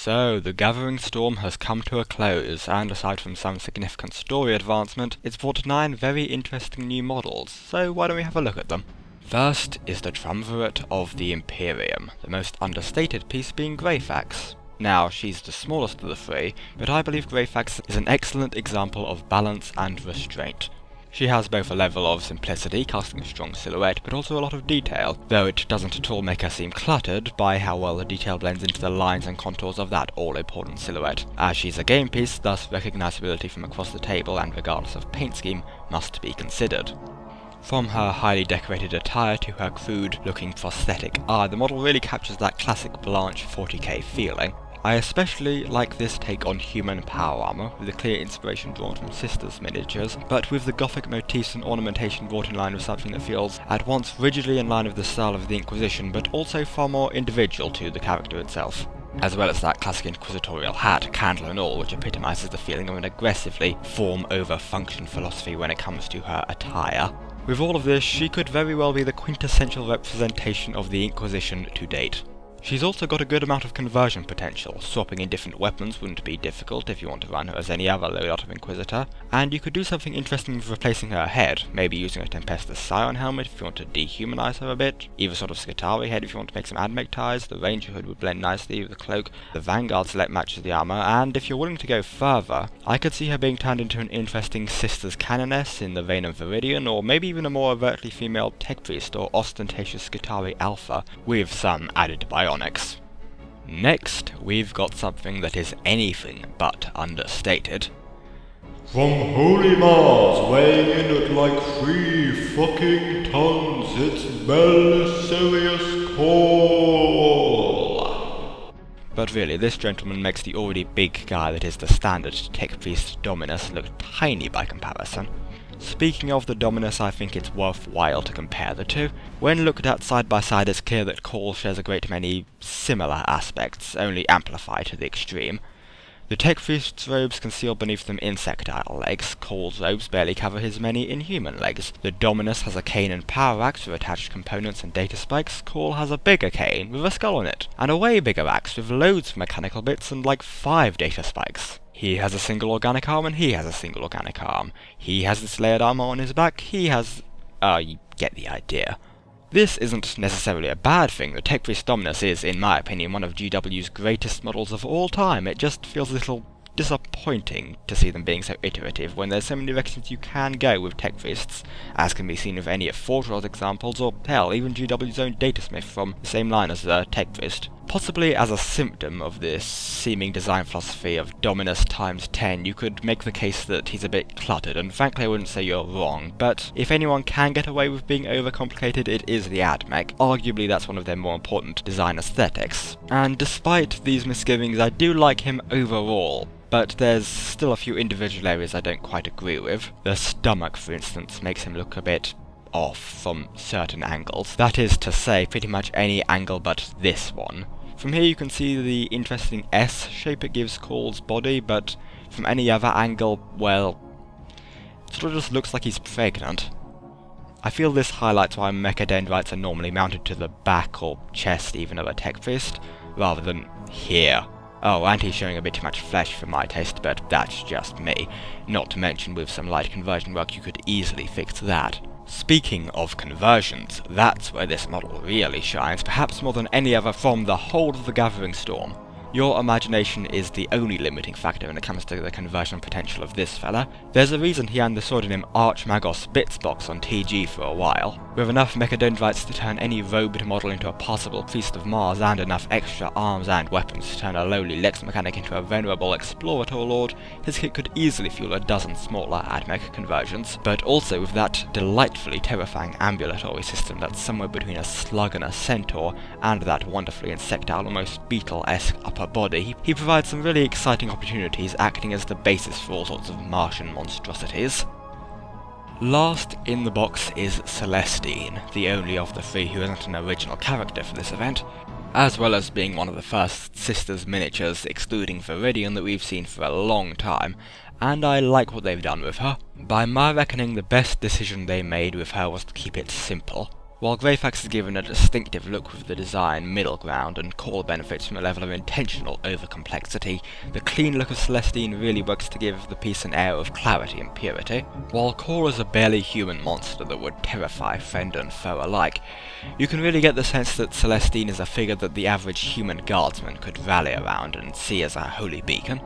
So, the Gathering Storm has come to a close, and aside from some significant story advancement, it's brought 9 very interesting new models, so why don't we have a look at them? First is the Triumvirate of the Imperium, the most understated piece being Greyfax. Now, she's the smallest of the 3, but I believe Greyfax is an excellent example of balance and restraint. She has both a level of simplicity, casting a strong silhouette, but also a lot of detail, though it doesn't at all make her seem cluttered by how well the detail blends into the lines and contours of that all-important silhouette. As she's a game piece, thus recognizability from across the table and regardless of paint scheme must be considered. From her highly decorated attire to her crude-looking prosthetic eye, the model really captures that classic Blanche 40k feeling. I especially like this take on human power armor, with a clear inspiration drawn from Sisters miniatures, but with the gothic motifs and ornamentation brought in line with something that feels at once rigidly in line with the style of the Inquisition, but also far more individual to the character itself. As well as that classic inquisitorial hat, candle and all, which epitomizes the feeling of an aggressively form-over-function philosophy when it comes to her attire. With all of this, she could very well be the quintessential representation of the Inquisition to date. She's also got a good amount of conversion potential. Swapping in different weapons wouldn't be difficult if you want to run her as any other loadout of Inquisitor, and you could do something interesting with replacing her head, maybe using a Tempestus Scion helmet if you want to dehumanize her a bit, either sort of Skitarii head if you want to make some admech ties, the Ranger hood would blend nicely with the cloak, the Vanguard select matches the armor, and if you're willing to go further, I could see her being turned into an interesting Sisters Canoness in the vein of Viridian, or maybe even a more overtly female Tech Priest or ostentatious Skitarii Alpha, with some added bionics. Next, we've got something that is anything but understated. From Holy Mars, weighing in at like 3 fucking tons, it's Belisarius Call. But really, this gentleman makes the already big guy that is the standard Tech Priest Dominus look tiny by comparison. Speaking of the Dominus, I think it's worthwhile to compare the two. When looked at side by side, it's clear that Call shares a great many similar aspects, only amplified to the extreme. The Tech Priest's robes conceal beneath them insectile legs. Call's robes barely cover his many inhuman legs. The Dominus has a cane and power axe with attached components and data spikes. Call has a bigger cane with a skull on it, and a way bigger axe with loads of mechanical bits and like 5 data spikes. He has a single organic arm and he has a single organic arm. He has this layered armor on his back, he has... you get the idea. This isn't necessarily a bad thing. The Tech Priest Dominus is, in my opinion, one of GW's greatest models of all time. It just feels a little disappointing to see them being so iterative when there's so many directions you can go with Tech Priests, as can be seen with any of Forgeron's examples, or hell, even GW's own Datasmith from the same line as the Tech Priest. Possibly as a symptom of this seeming design philosophy of Dominus times 10, you could make the case that he's a bit cluttered, and frankly I wouldn't say you're wrong, but if anyone can get away with being overcomplicated, it is the AdMech. Arguably that's one of their more important design aesthetics. And despite these misgivings, I do like him overall. But there's still a few individual areas I don't quite agree with. The stomach, for instance, makes him look a bit off from certain angles. That is to say, pretty much any angle but this one. From here you can see the interesting S shape it gives Call's body, but from any other angle, well, it sort of just looks like he's pregnant. I feel this highlights why mechadendrites are normally mounted to the back or chest even of a Tech Priest, rather than here. Oh, and he's showing a bit too much flesh for my taste, but that's just me. Not to mention, with some light conversion work you could easily fix that. Speaking of conversions, that's where this model really shines, perhaps more than any other from the whole of the Gathering Storm. Your imagination is the only limiting factor when it comes to the conversion potential of this fella. There's a reason he earned the pseudonym Magos Bitsbox on TG for a while. With enough mechadendrites to turn any robed model into a possible Priest of Mars, and enough extra arms and weapons to turn a lowly Lex mechanic into a venerable Explorator Lord, his kit could easily fuel a dozen smaller AdMech conversions, but also with that delightfully terrifying ambulatory system that's somewhere between a slug and a centaur, and that wonderfully insectile, almost beetle-esque upper body, he provides some really exciting opportunities, acting as the basis for all sorts of Martian monstrosities. Last in the box is Celestine, the only of the 3 who isn't an original character for this event, as well as being one of the first Sisters miniatures, excluding Viridian, that we've seen for a long time, and I like what they've done with her. By my reckoning, the best decision they made with her was to keep it simple. While Greyfax is given a distinctive look with the design middle ground, and Core benefits from a level of intentional over-complexity, the clean look of Celestine really works to give the piece an air of clarity and purity. While Core is a barely human monster that would terrify friend and foe alike, you can really get the sense that Celestine is a figure that the average human guardsman could rally around and see as a holy beacon.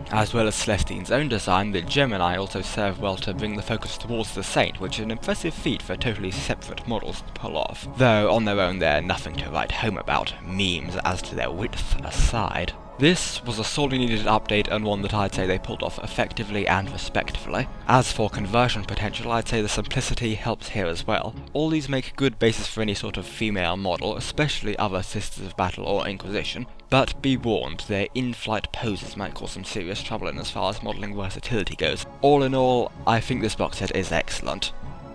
As well as Celestine's own design, the Gemini also serve well to bring the focus towards the Saint, which is an impressive feat for totally separate models to pull off, though on their own they're nothing to write home about, memes as to their width aside. This was a sorely needed update, and one that I'd say they pulled off effectively and respectfully. As for conversion potential, I'd say the simplicity helps here as well. All these make good basis for any sort of female model, especially other Sisters of Battle or Inquisition, but be warned, their in-flight poses might cause some serious trouble in as far as modelling versatility goes. All in all, I think this box set is excellent.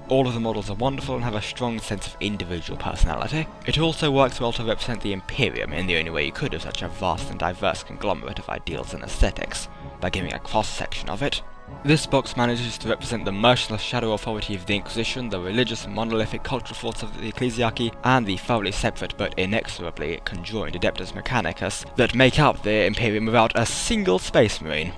All of the models are wonderful and have a strong sense of individual personality. It also works well to represent the Imperium in the only way you could of such a vast and diverse conglomerate of ideals and aesthetics, by giving a cross-section of it. This box manages to represent the merciless shadow authority of the Inquisition, the religious monolithic cultural thoughts of the Ecclesiarchy, and the thoroughly separate but inexorably conjoined Adeptus Mechanicus that make up the Imperium without a single Space Marine.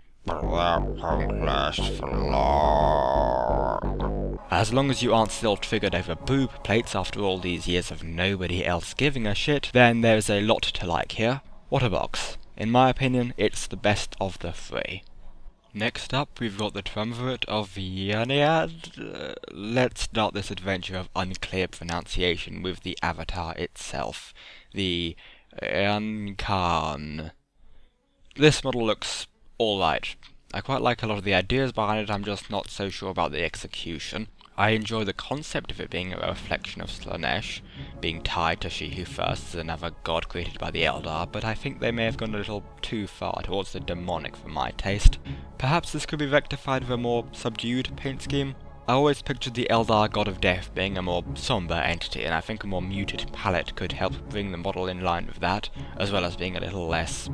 As long as you aren't still triggered over boob plates after all these years of nobody else giving a shit, then there's a lot to like here. What a box. In my opinion, it's the best of the three. Next up, we've got the Triumvirate of Yaniad. Let's start this adventure of unclear pronunciation with the avatar itself, the Ankan. This model looks alright. I quite like a lot of the ideas behind it, I'm just not so sure about the execution. I enjoy the concept of it being a reflection of Slaanesh, being tied to She Who First as another god created by the Eldar, but I think they may have gone a little too far towards the demonic for my taste. Perhaps this could be rectified with a more subdued paint scheme. I always pictured the Eldar god of death being a more somber entity, and I think a more muted palette could help bring the model in line with that, as well as being a little less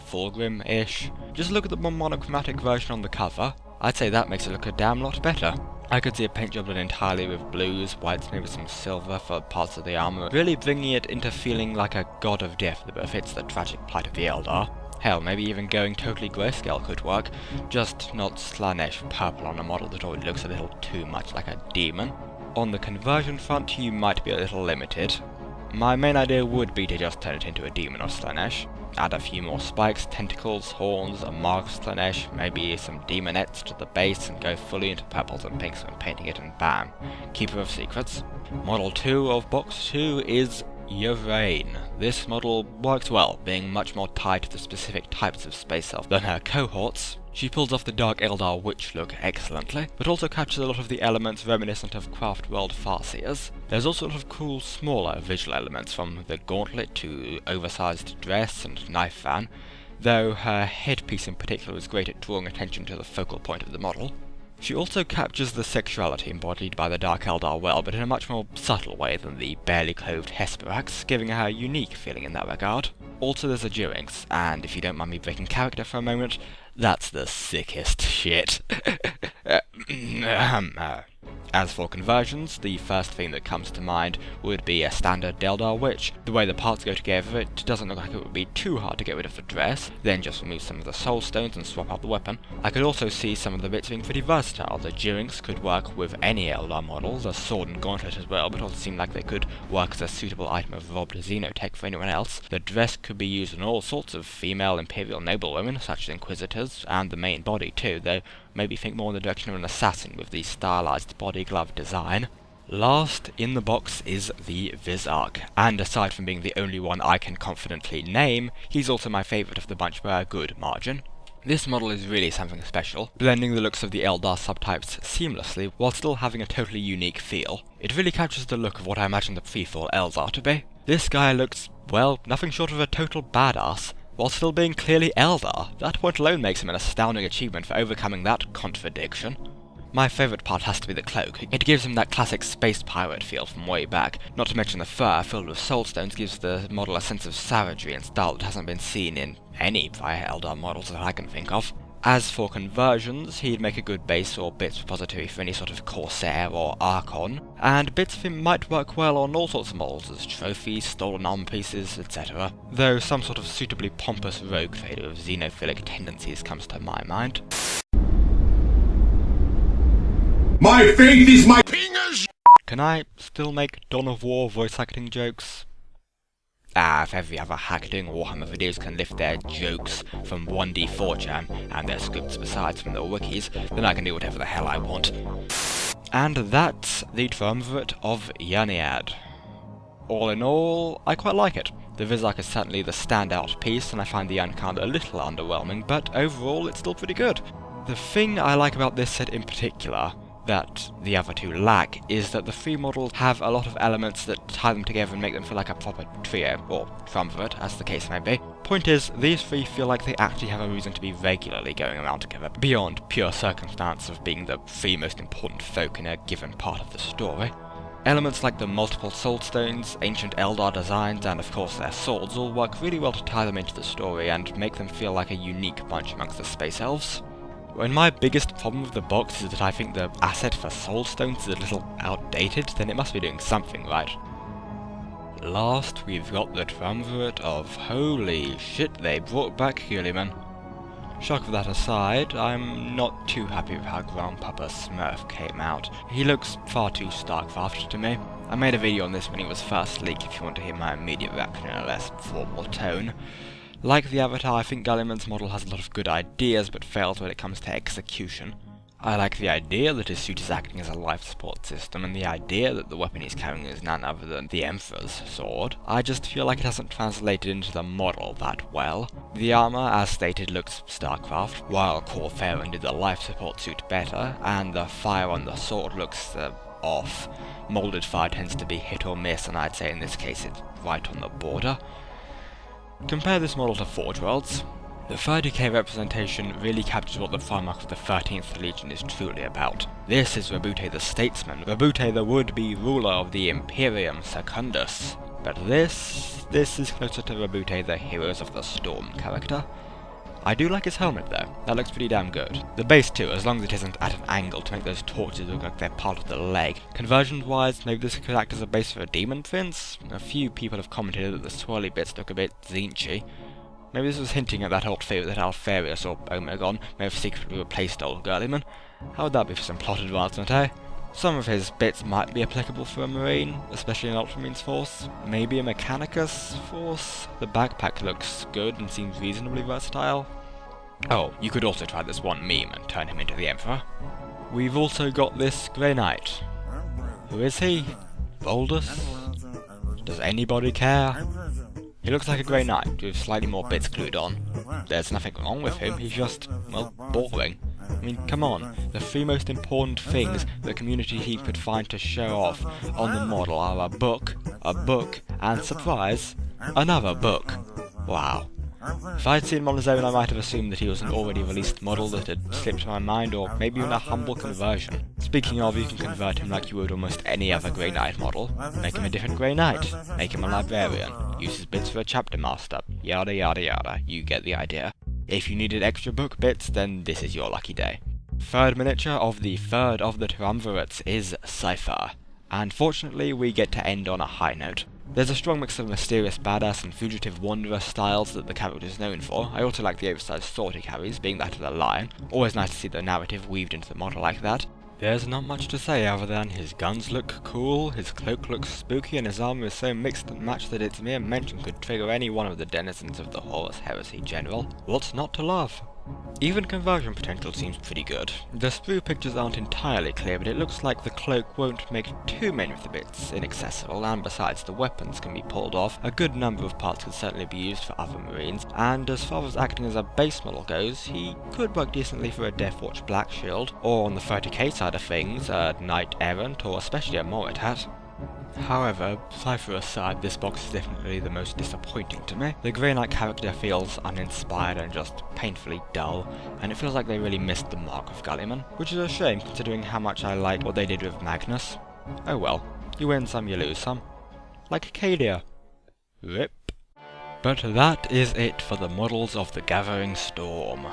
Fulgrim-ish. Just look at the more monochromatic version on the cover. I'd say that makes it look a damn lot better. I could see a paint job done entirely with blues, whites, maybe some silver for parts of the armor, really bringing it into feeling like a god of death that befits the tragic plight of the Eldar. Hell, maybe even going totally grayscale could work, just not Slaanesh purple on a model that already looks a little too much like a demon. On the conversion front, you might be a little limited. My main idea would be to just turn it into a demon of Slaanesh. Add a few more spikes, tentacles, horns, a mark of Slaanesh, maybe some demonettes to the base, and go fully into purples and pinks when painting it, and bam, Keeper of Secrets. Model 2 of Box 2 is Yvonne. This model works well, being much more tied to the specific types of space elf than her cohorts. She pulls off the Dark Eldar witch look excellently, but also captures a lot of the elements reminiscent of Craftworld Farseers. There's also a lot of cool, smaller visual elements, from the gauntlet to oversized dress and knife fan, though her headpiece in particular is great at drawing attention to the focal point of the model. She also captures the sexuality embodied by the Dark Eldar well, but in a much more subtle way than the barely clothed Hesperax, giving her a unique feeling in that regard. Also there's a Durinx, and if you don't mind me breaking character for a moment, that's the sickest shit. As for conversions, the first thing that comes to mind would be a standard Deldar Witch. The way the parts go together, it doesn't look like it would be too hard to get rid of the dress, then just remove some of the soul stones and swap out the weapon. I could also see some of the bits being pretty versatile. The Durinx could work with any Eldar model, the sword and gauntlet as well, but also seem like they could work as a suitable item of robbed xenotech for anyone else. The dress could be used on all sorts of female Imperial noblewomen, such as Inquisitors, and the main body too, though maybe think more in the direction of an assassin with the stylized body glove design. Last in the box is the Vis Arc, and aside from being the only one I can confidently name, he's also my favourite of the bunch by a good margin. This model is really something special, blending the looks of the Eldar subtypes seamlessly while still having a totally unique feel. It really captures the look of what I imagine the pre-fall Eldar to be. This guy looks, well, nothing short of a total badass, while still being clearly Eldar. That point alone makes him an astounding achievement for overcoming that contradiction. My favourite part has to be the cloak. It gives him that classic space pirate feel from way back, not to mention the fur filled with soulstones gives the model a sense of savagery and style that hasn't been seen in any prior Eldar models that I can think of. As for conversions, he'd make a good base or bits repository for any sort of Corsair or Archon, and bits of him might work well on all sorts of models as trophies, stolen armor pieces, etc. Though some sort of suitably pompous rogue trader of xenophilic tendencies comes to my mind. My faith is my penis! Can I still make Dawn of War voice acting jokes? If every other hack doing Warhammer videos can lift their jokes from 1D4chan, and their scripts besides from the wikis, then I can do whatever the hell I want. And that's the triumvirate of Yaniad. All in all, I quite like it. The Vis Arc is certainly the standout piece, and I find the Uncard a little underwhelming, but overall it's still pretty good. The thing I like about this set in particular, that the other two lack, is that the three models have a lot of elements that tie them together and make them feel like a proper trio, or triumvirate, as the case may be. Point is, these three feel like they actually have a reason to be regularly going around together, beyond pure circumstance of being the three most important folk in a given part of the story. Elements like the multiple soul stones, ancient Eldar designs, and of course their swords all work really well to tie them into the story and make them feel like a unique bunch amongst the Space Elves. When my biggest problem with the box is that I think the asset for soul stones is a little outdated, then it must be doing something right. Last, we've got the triumvirate of holy shit, they brought back Guilliman. Shock of that aside, I'm not too happy with how Grandpapa Smurf came out. He looks far too StarCraft to me. I made a video on this when he was first leaked if you want to hear my immediate reaction in a less formal tone. Like the Avatar, I think Guilliman's model has a lot of good ideas, but fails when it comes to execution. I like the idea that his suit is acting as a life support system, and the idea that the weapon he's carrying is none other than the Emperor's sword. I just feel like it hasn't translated into the model that well. The armor, as stated, looks StarCraft, while Corfair did the life support suit better, and the fire on the sword looks, off. Molded fire tends to be hit or miss, and I'd say in this case it's right on the border. Compare this model to Forge Worlds. The 30k representation really captures what the Primarch of the 13th Legion is truly about. This is Rabute the Statesman, Rabute the would-be ruler of the Imperium Secundus. But this is closer to Rabute the Heroes of the Storm character. I do like his helmet though, that looks pretty damn good. The base too, as long as it isn't at an angle to make those torches look like they're part of the leg. Conversion wise, maybe this could act as a base for a Demon Prince? A few people have commented that the swirly bits look a bit Zinchi. Maybe this was hinting at that old theory that Alpharius or Omegon may have secretly replaced old Guilliman. How would that be for some plot advancement, eh? Some of his bits might be applicable for a Marine, especially an Ultramarines force. Maybe a Mechanicus force? The backpack looks good and seems reasonably versatile. Oh, you could also try this one meme and turn him into the Emperor. We've also got this Grey Knight. Who is he? Boldus? Does anybody care? He looks like a Grey Knight, with slightly more bits glued on. There's nothing wrong with him, he's just, well, boring. I mean, come on, the three most important things the community team could find to show off on the model are a book, and surprise, another book. Wow. If I'd seen him on his own, I might have assumed that he was an already released model that had slipped my mind, or maybe even a humble conversion. Speaking of, you can convert him like you would almost any other Grey Knight model. Make him a different Grey Knight, make him a librarian, use his bits for a chapter master, yada yada yada, you get the idea. If you needed extra book bits, then this is your lucky day. Third miniature of the third of the triumvirates is Sipho, and fortunately we get to end on a high note. There's a strong mix of mysterious badass and fugitive wanderer styles that the character is known for. I also like the oversized sword he carries, being that of the lion. Always nice to see the narrative weaved into the model like that. There's not much to say other than his guns look cool, his cloak looks spooky, and his armor is so mixed and matched that its mere mention could trigger any one of the denizens of the Horus Heresy General. What's not to love? Even conversion potential seems pretty good. The sprue pictures aren't entirely clear, but it looks like the cloak won't make too many of the bits inaccessible, and besides the weapons can be pulled off, a good number of parts could certainly be used for other Marines, and as far as acting as a base model goes, he could work decently for a Deathwatch Black Shield, or on the 30k side of things, a Knight Errant, or especially a Moritat. However, Sipho aside, this box is definitely the most disappointing to me. The Grey Knight character feels uninspired and just painfully dull, and it feels like they really missed the mark of Guilliman, which is a shame considering how much I liked what they did with Magnus. Oh well, you win some, you lose some. Like Acadia. RIP. But that is it for the models of the Gathering Storm.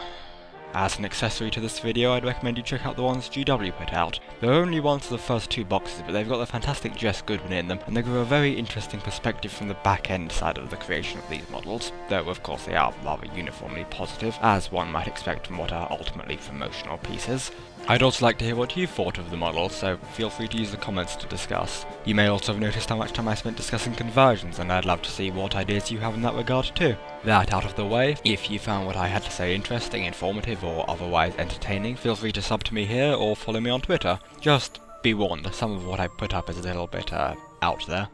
As an accessory to this video, I'd recommend you check out the ones GW put out. There are only ones of the first 2 boxes, but they've got the fantastic Jess Goodwin in them, and they give a very interesting perspective from the back-end side of the creation of these models, though of course they are rather uniformly positive, as one might expect from what are ultimately promotional pieces. I'd also like to hear what you thought of the model, so feel free to use the comments to discuss. You may also have noticed how much time I spent discussing conversions, and I'd love to see what ideas you have in that regard too. That out of the way, if you found what I had to say interesting, informative, or otherwise entertaining, feel free to sub to me here or follow me on Twitter. Just be warned, some of what I put up is a little bit, out there.